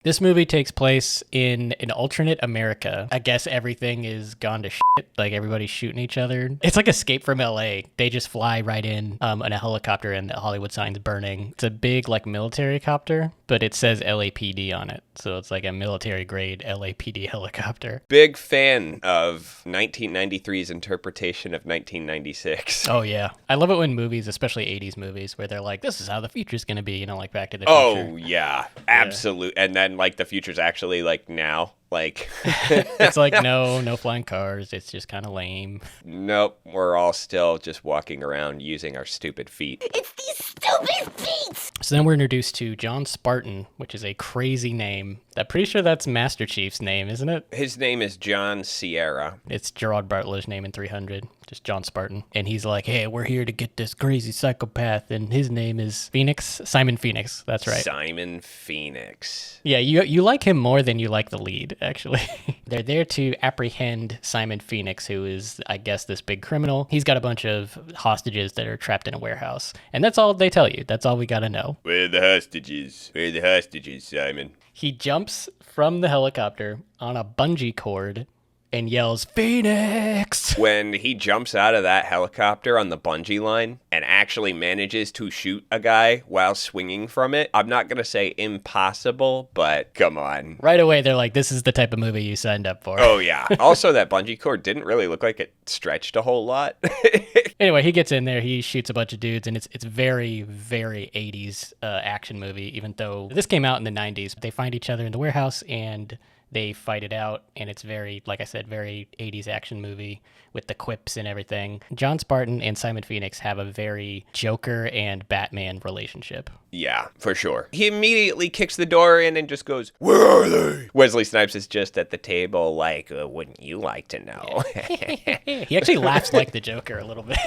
This movie takes place in an alternate America. I guess everything is gone to shit. Like everybody's shooting each other. It's like Escape from LA. They just fly right in a helicopter and the Hollywood sign's burning. It's a big like military copter, but it says LAPD on it. So it's like a military grade LAPD helicopter. Big fan of 1993's interpretation of 1996. Oh yeah. I love it when movies, especially 80s movies, where they're like, this is how the future's going to be, like Back to the Future. Oh yeah, absolutely. And then like the future's actually like now. Like it's like no flying cars. It's just kind of lame. Nope, we're all still just walking around using our stupid feet. It's these stupid feet! So then we're introduced to John Spartan, which is a crazy name. I'm pretty sure that's Master Chief's name, isn't it? His name is John Sierra. It's Gerard Butler's name in 300, just John Spartan. And he's like, hey, we're here to get this crazy psychopath, and his name is Simon Phoenix. That's right. Simon Phoenix. Yeah, you like him more than you like the lead, actually. They're there to apprehend Simon Phoenix, who is, I guess, this big criminal. He's got a bunch of hostages that are trapped in a warehouse. And that's all they tell you. That's all we gotta know. Where are the hostages? Where are the hostages, Simon? He jumps from the helicopter on a bungee cord and yells, Phoenix! When he jumps out of that helicopter on the bungee line and actually manages to shoot a guy while swinging from it, I'm not going to say impossible, but come on. Right away, they're like, this is the type of movie you signed up for. Oh, yeah. Also, that bungee cord didn't really look like it stretched a whole lot. Anyway, he gets in there, he shoots a bunch of dudes, and it's very, very 80s action movie, even though this came out in the 90s. They find each other in the warehouse, and they fight it out, and it's very, like I said, very 80s action movie with the quips and everything. John Spartan and Simon Phoenix have a very Joker and Batman relationship. Yeah, for sure. He immediately kicks the door in and just goes, where are they? Wesley Snipes is just at the table like, wouldn't you like to know? He actually laughs like the Joker a little bit.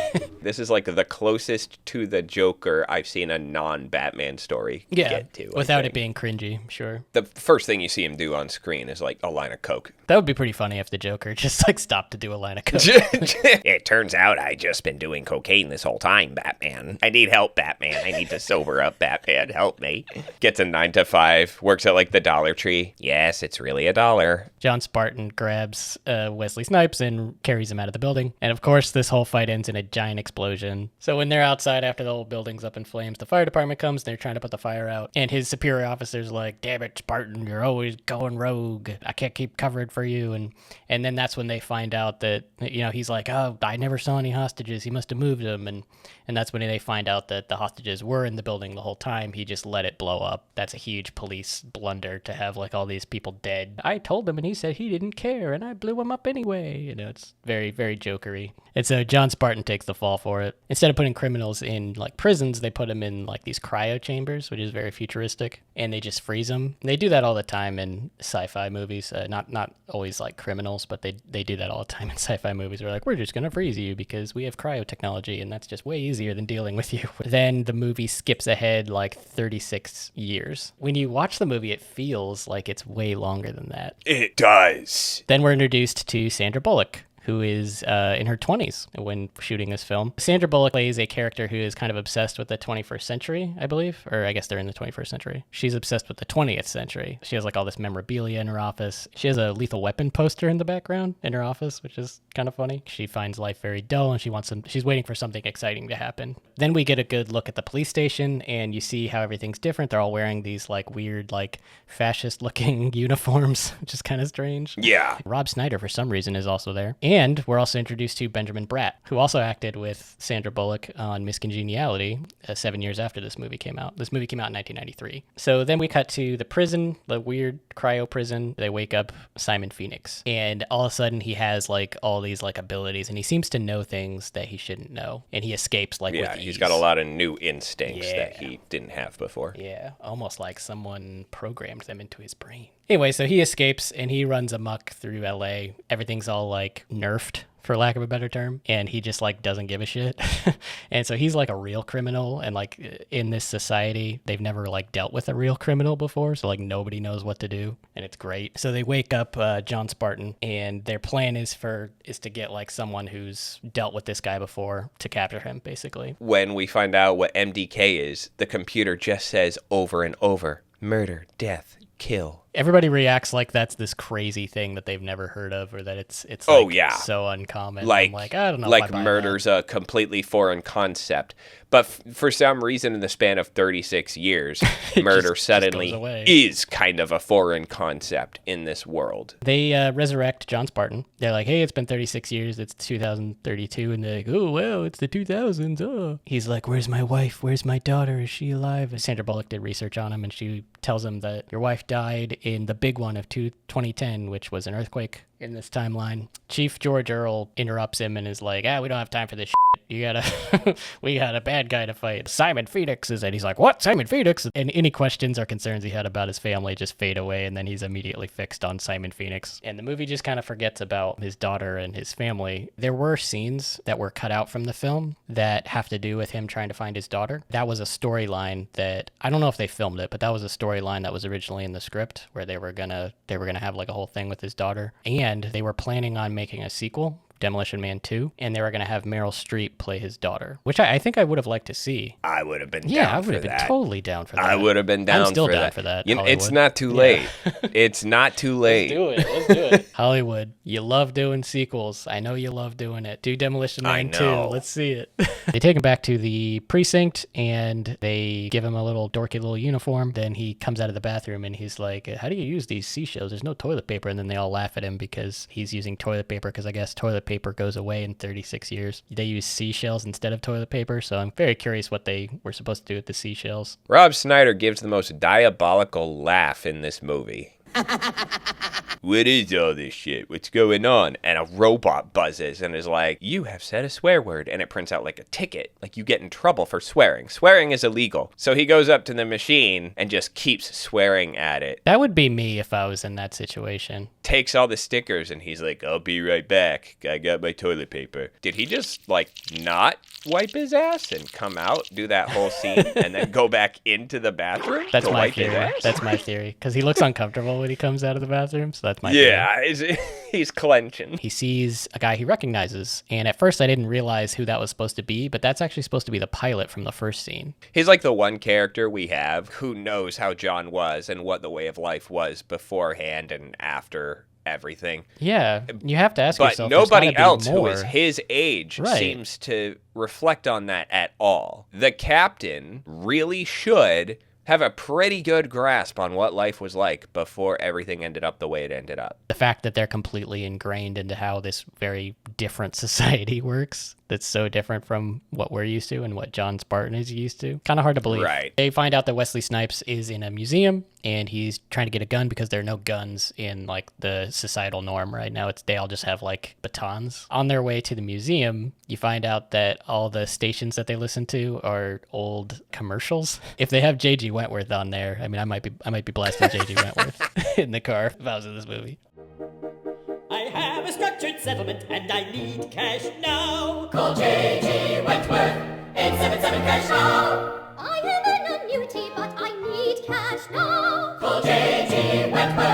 This is like the closest to the Joker I've seen a non-Batman story get to. Without it being cringy, sure. The first thing you see him do on screen is like a line of coke. That would be pretty funny if the Joker just like stopped to do a line of coke. It turns out I just been doing cocaine this whole time, Batman. I need help, Batman. I need to sober up, Batman. Help me. Gets a 9 to 5, works at like the Dollar Tree. Yes, it's really $1. John Spartan grabs Wesley Snipes and carries him out of the building. And of course, this whole fight ends in a giant explosion. So when they're outside after the whole building's up in flames, the fire department comes, they're trying to put the fire out. And his superior officer's like, damn it, Spartan, you're always going rogue. I can't keep covered for you. And then that's when they find out that, he's like, oh, I never saw any hostages. He must have moved them. And that's when they find out that the hostages were in the building the whole time. He just let it blow up. That's a huge police blunder to have like all these people dead. I told him and he said he didn't care and I blew him up anyway. It's very, very jokery. And so John Spartan takes the fall for it. Instead of putting criminals in like prisons, they put them in like these cryo chambers, which is very futuristic, and they just freeze them. And they do that all the time in sci-fi movies. Not always like criminals, but they do that all the time in sci-fi movies. They're like, we're just going to freeze you because we have cryo technology and that's just way easier than dealing with you. Then the movie skips ahead like 36 years. When you watch the movie, it feels like it's way longer than that. It does. Then we're introduced to Sandra Bullock, who is in her 20s when shooting this film. Sandra Bullock plays a character who is kind of obsessed with the 21st century, I believe. Or I guess they're in the 21st century. She's obsessed with the 20th century. She has like all this memorabilia in her office. She has a Lethal Weapon poster in the background in her office, which is kind of funny. She finds life very dull and she's waiting for something exciting to happen. Then we get a good look at the police station and you see how everything's different. They're all wearing these like weird, like fascist looking uniforms, which is kind of strange. Yeah. Rob Schneider, for some reason, is also there. And we're also introduced to Benjamin Bratt, who also acted with Sandra Bullock on Miss Congeniality 7 years after this movie came out. This movie came out in 1993. So then we cut to the prison, the weird cryo prison. They wake up Simon Phoenix. And all of a sudden he has like all these like abilities and he seems to know things that he shouldn't know. And he escapes like with ease. He's got a lot of new instincts that he didn't have before. Yeah, almost like someone programmed them into his brain. Anyway, so he escapes and he runs amok through LA. Everything's all like nerfed, for lack of a better term, and he just like doesn't give a shit. And so he's like a real criminal, and like in this society they've never like dealt with a real criminal before, so like nobody knows what to do, and it's great. So they wake up John Spartan, and their plan is to get like someone who's dealt with this guy before to capture him, basically. When we find out what MDK is, the computer just says over and over, murder, death, kill. Everybody reacts like that's this crazy thing that they've never heard of, or that it's Oh, like yeah. so uncommon. Like, I'm like, I don't know if I like buy murder's a completely foreign concept. But for some reason, in the span of 36 years, murder just suddenly goes away. is kind of a foreign concept in this world. that. They resurrect John Spartan. They're like, hey, it's been 36 years. It's 2032. And they're like, oh, wow, it's the 2000s. Oh. He's like, where's my wife? Where's my daughter? Is she alive? And Sandra Bullock did research on him, and she tells him that your wife died in the big one of 2010, which was an earthquake in this timeline. Chief George Earl interrupts him and is like, we don't have time for this shit. You gotta, we got a bad guy to fight. Simon Phoenix is it. He's like, what? Simon Phoenix? And any questions or concerns he had about his family just fade away, and then he's immediately fixed on Simon Phoenix. And the movie just kind of forgets about his daughter and his family. There were scenes that were cut out from the film that have to do with him trying to find his daughter. That was a storyline that, I don't know if they filmed it, but that was a storyline that was originally in the script, where they were gonna have like a whole thing with his daughter. And they were planning on making a sequel, Demolition Man 2, and they were going to have Meryl Streep play his daughter, which I think I would have liked to see. I would have been Yeah, down I would have for been that. totally down for that. I would have been down I'm still for down that. for that. You know, it's Hollywood. not too late. It's not too late. Let's do it. Hollywood, you love doing sequels. I know you love doing it. Do Demolition Man 2. know. Let's see it. They take him back to the precinct, and they give him a little dorky little uniform. Then he comes out of the bathroom, and he's like, how do you use these seashells? There's no toilet paper. And then they all laugh at him because he's using toilet paper, because I guess toilet paper goes away in 36 years. They use seashells instead of toilet paper, so I'm very curious what they were supposed to do with the seashells. Rob Schneider gives the most diabolical laugh in this movie. What is all this shit? What's going on? And a robot buzzes and is like, you have said a swear word. And it prints out like a ticket. Like, you get in trouble for swearing. Swearing is illegal. So he goes up to the machine and just keeps swearing at it. That would be me if I was in that situation. Takes all the stickers and he's like, I'll be right back. I got my toilet paper. Did he just, like, not wipe his ass and come out, do that whole scene, and then go back into the bathroom That's to my wipe his theory. ass? That's my theory. Because he looks uncomfortable when he comes out of the bathroom, so that's my theory. Yeah, he's clenching. He sees a guy he recognizes, and at first I didn't realize who that was supposed to be, but that's actually supposed to be the pilot from the first scene. He's like the one character we have who knows how John was and what the way of life was beforehand and after everything. Yeah, you have to ask But yourself. there's nobody gotta be else who more. is his age Right. seems to reflect on that at all. The captain really should have a pretty good grasp on what life was like before everything ended up the way it ended up. The fact that they're completely ingrained into how this very different society works, that's so different from what we're used to and what John Spartan is used to. Kind of hard to believe. Right. They find out that Wesley Snipes is in a museum, and he's trying to get a gun because there are no guns in like the societal norm right now. They all just have like batons. On their way to the museum, you find out that all the stations that they listen to are old commercials. If they have J.G. Wentworth on there, I mean, I might be blasting J.G. Wentworth in the car if I was in this movie. I have a structured settlement and I need cash now. Call J.G. Wentworth, 877 cash now. I have an annuity, but I need cash now. Call J.G. Wentworth,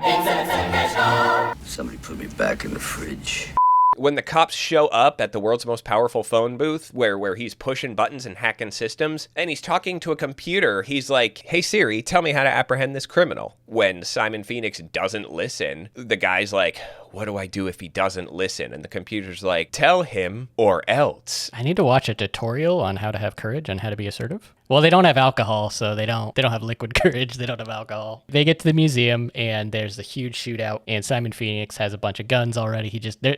877 cash now. Somebody put me back in the fridge. When the cops show up at the world's most powerful phone booth, where he's pushing buttons and hacking systems, and he's talking to a computer, he's like, hey Siri, tell me how to apprehend this criminal. When Simon Phoenix doesn't listen, the guy's like, what do I do if he doesn't listen? And the computer's like, tell him or else. I need to watch a tutorial on how to have courage and how to be assertive. Well, they don't have alcohol, so they don't have liquid courage. They don't have alcohol. They get to the museum, and there's a huge shootout, and Simon Phoenix has a bunch of guns already.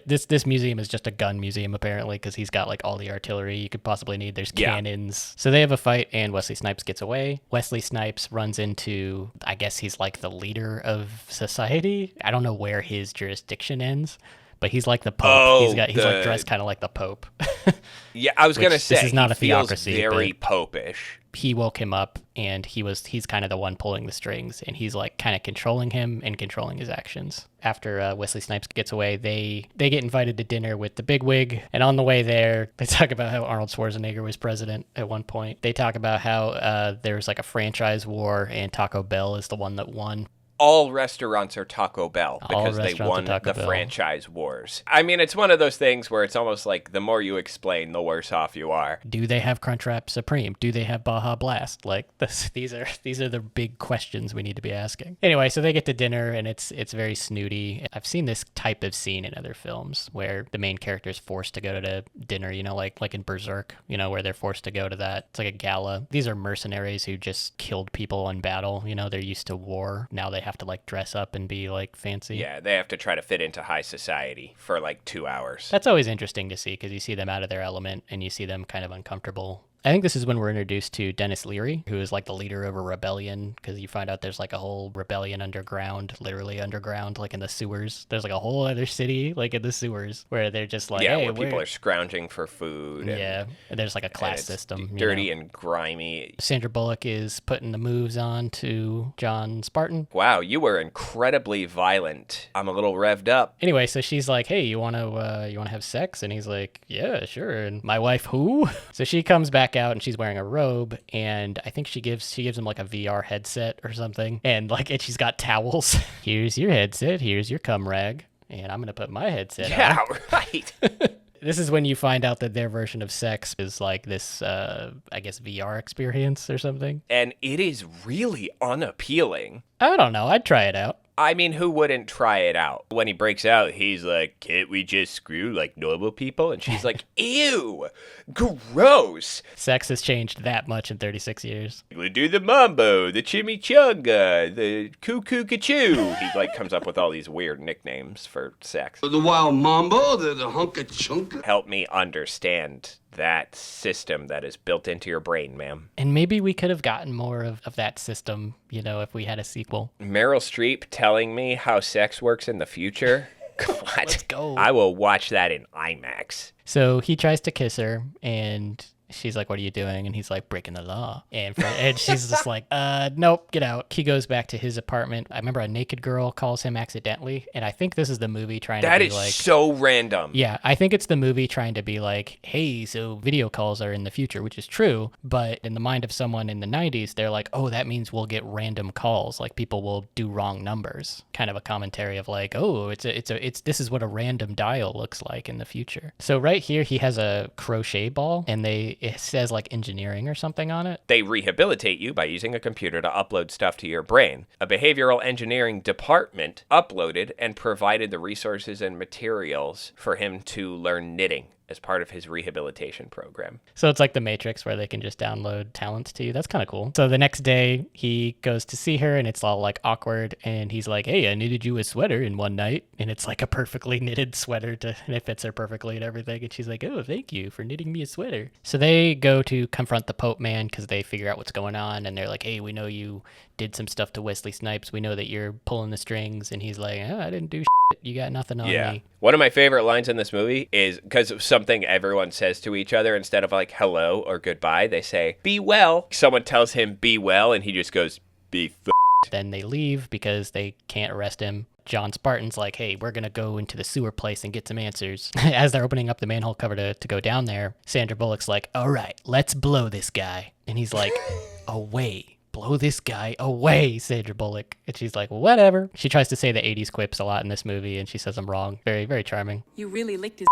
This museum is just a gun museum, apparently, because he's got like all the artillery you could possibly need. There's cannons. So they have a fight, and Wesley Snipes gets away. Wesley Snipes runs into, I guess he's like the leader of society. I don't know where his jurisdiction ends, but he's like the Pope. Oh, he's like dressed kind of like the Pope. Yeah, I was going to say, this is not a he feels theocracy, very but popish. he woke him up, and he's kind of the one pulling the strings, and he's like kind of controlling him and controlling his actions. After Wesley Snipes gets away, they get invited to dinner with the bigwig, and on the way there, they talk about how Arnold Schwarzenegger was president at one point. They talk about how there was like a franchise war, and Taco Bell is the one that won. all restaurants are Taco Bell All because they restaurants are won Taco the Bell. franchise wars. I mean, it's one of those things where it's almost like the more you explain, the worse off you are. Do they have Crunchwrap Supreme? Do they have Baja Blast? Like these are the big questions we need to be asking. Anyway, so they get to dinner and it's very snooty. I've seen this type of scene in other films where the main character is forced to go to dinner, you know, like in Berserk, you know, where they're forced to go to that. It's like a gala. These are mercenaries who just killed people in battle. You know, they're used to war. Now they have to like dress up and be like fancy. Yeah, they have to try to fit into high society for like 2 hours. That's always interesting to see because you see them out of their element and you see them kind of uncomfortable. I think this is when we're introduced to Dennis Leary, who is like the leader of a rebellion, because you find out there's like a whole rebellion underground, literally underground, like in the sewers. There's like a whole other city, like in the sewers, where they're just like, Yeah, hey, where people are scrounging for food. And, yeah, and there's like a and class it's system. you dirty know. and grimy. Sandra Bullock is putting the moves on to John Spartan. Wow, you were incredibly violent. I'm a little revved up. Anyway, so she's like, "Hey, you wanna have sex?" And he's like, "Yeah, sure." And my wife, who? So she comes back out and she's wearing a robe, and I think she gives him like a VR headset or something, and she's got towels. Here's your headset. Here's your cum rag, and I'm gonna put my headset on. Yeah, right. This is when you find out that their version of sex is like this, I guess, VR experience or something. And it is really unappealing. I don't know. I'd try it out. I mean, who wouldn't try it out? When he breaks out, he's like, can't we just screw like normal people? And she's like, ew, gross. Sex has changed that much in 36 years. We'll do the mambo, the chimichanga, the cuckoo-cachoo. He like comes up with all these weird nicknames for sex. The wild mambo, the hunka chunka. Help me understand that system that is built into your brain, ma'am. And maybe we could have gotten more of that system, you know, if we had a sequel. Meryl Streep telling me how sex works in the future? God. Let's go. I will watch that in IMAX. So he tries to kiss her, and she's like, "What are you doing?" And he's like, "Breaking the law." And she's just like, nope, get out. He goes back to his apartment. I remember a naked girl calls him accidentally, and I think this is the movie trying to That be is like... so random. Yeah, I think it's the movie trying to be like, hey, so video calls are in the future, which is true, but in the mind of someone in the 90s, they're like, oh, that means we'll get random calls, like people will do wrong numbers. Kind of a commentary of like, oh, this is what a random dial looks like in the future. So right here, he has a crochet ball, and it says like engineering or something on it. They rehabilitate you by using a computer to upload stuff to your brain. A behavioral engineering department uploaded and provided the resources and materials for him to learn knitting as part of his rehabilitation program. So it's like the Matrix where they can just download talents to you. That's kind of cool. So the next day he goes to see her and it's all like awkward. And he's like, hey, I knitted you a sweater in one night. And it's like a perfectly knitted sweater and it fits her perfectly and everything. And she's like, oh, thank you for knitting me a sweater. So they go to confront the Pope Man because they figure out what's going on. And they're like, hey, we know you did some stuff to Wesley Snipes. We know that you're pulling the strings. And he's like, oh, I didn't do shit. You got nothing on me. One of my favorite lines in this movie is because of something everyone says to each other. Instead of like hello or goodbye, they say, be well. Someone tells him be well and he just goes, be Then they leave because they can't arrest him. John Spartan's like, hey, we're going to go into the sewer place and get some answers. As they're opening up the manhole cover to go down there, Sandra Bullock's like, all right, let's blow this guy. And he's like, away. Blow this guy away, Sandra Bullock. And she's like, whatever. She tries to say the 80s quips a lot in this movie, and she says I'm wrong. Very, very charming. You really licked his.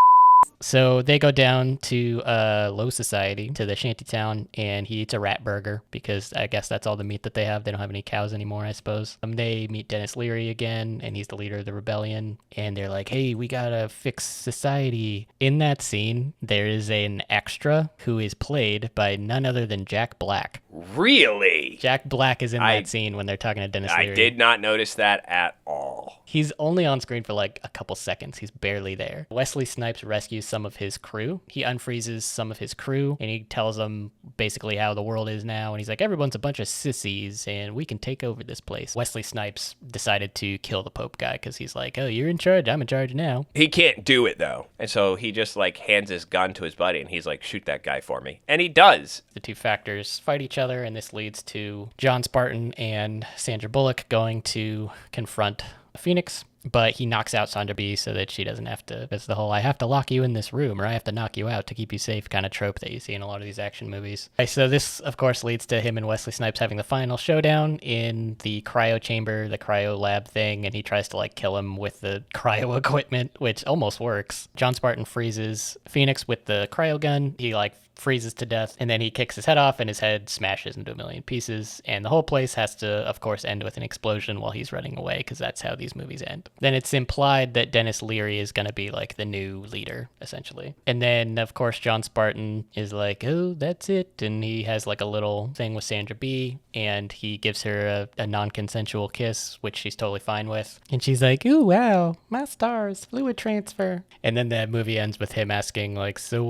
So they go down to low society, to the shanty town, and he eats a rat burger because I guess that's all the meat that they have. They don't have any cows anymore, I suppose. They meet Dennis Leary again, and he's the leader of the rebellion. And they're like, hey, we gotta fix society. In that scene, there is an extra who is played by none other than Jack Black. Really? Jack Black is in that scene when they're talking to Dennis Leary. I did not notice that at all. He's only on screen for like a couple seconds. He's barely there. Wesley Snipes rescues some of his crew. He unfreezes some of his crew and he tells them basically how the world is now. And he's like, everyone's a bunch of sissies and we can take over this place. Wesley Snipes decided to kill the Pope guy because he's like, oh, you're in charge. I'm in charge now. He can't do it though. And so he just like hands his gun to his buddy and he's like, shoot that guy for me. And he does. The two factors fight each other and this leads to John Spartan and Sandra Bullock going to confront Phoenix. but he knocks out Sandra B so that she doesn't have to. It's the whole I have to lock you in this room or I have to knock you out to keep you safe kind of trope that you see in a lot of these action movies. Okay, so this, of course, leads to him and Wesley Snipes having the final showdown in the cryo chamber, the cryo lab thing, and he tries to like kill him with the cryo equipment, which almost works. John Spartan freezes Phoenix with the cryo gun. He like freezes to death, and then he kicks his head off and his head smashes into a million pieces, and the whole place has to, of course, end with an explosion while he's running away, because that's how these movies end. Then it's implied that Dennis Leary is going to be like the new leader, essentially. And then, of course, John Spartan is like, oh, that's it, and he has like a little thing with Sandra B, and he gives her a non-consensual kiss, which she's totally fine with. And she's like, ooh, wow, my stars, fluid transfer. And then the movie ends with him asking, like, so,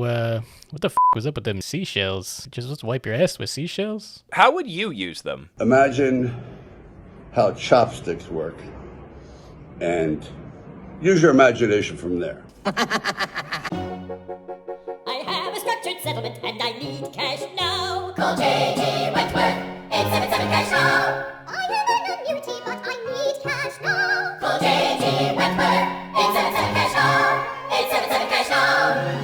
what the was up with them seashells? Just wipe your ass with seashells? How would you use them? Imagine how chopsticks work and use your imagination from there. I have a structured settlement and I need cash now. Call J.G. Wentworth, 877 cash now.